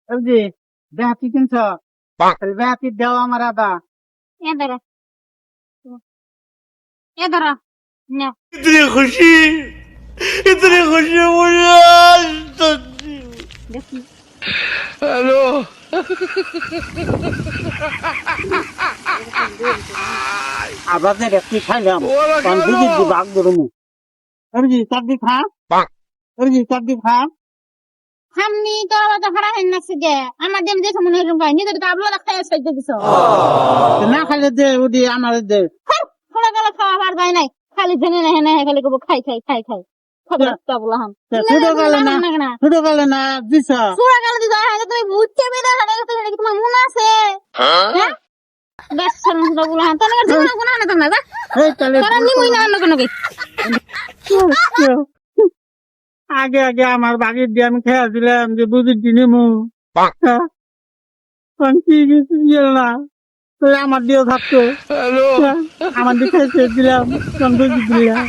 ওই যে বেহাতি কিনছ বেহাতি দেওয়া আমার আদা এ ধরো এ ধরো না इतनी खुशी मुझे आज तक দেখি हेलो আবার যে ব্যক্তি খাইলাম ওরা তখন গেল। বুঝি দি ভাগ ধরমু ওই যে চারদি খা ওই যে চারদি খা সামনি তো আবার খারাপ হয়ে নাচছে যে আমার দেম যে মনে হয় রুমা নিজে তো আবলা খাই সাইতে দিছ না খাইলে দে ওদি আমার দে থোড়া গেল খাওয়া বার যায় নাই খালি জেনে না হেনে খালি কব খাই খাই খাই খাই খবর একটা বলা হাম ছোট কালে না দিছ সুরা গেল দিছ আগে তুমি বুঝতে বেদা হানে তো হেনে তোমার মন আছে হ্যাঁ বেশ সমস্যা বলা হাম তোর জীবন কোন না তোমরা যা এই তাহলে তোরা নিমই না অন্য কোনো আগে আগে আমার বাগির দিয়ে আমি খেয়ে দিলাম যে বুঝির দিনে মু কি কিছু গেল না তো আমার দিয়েও থাকতো हेलो আমার দিকে দিলাম তখন বুঝি দিলাম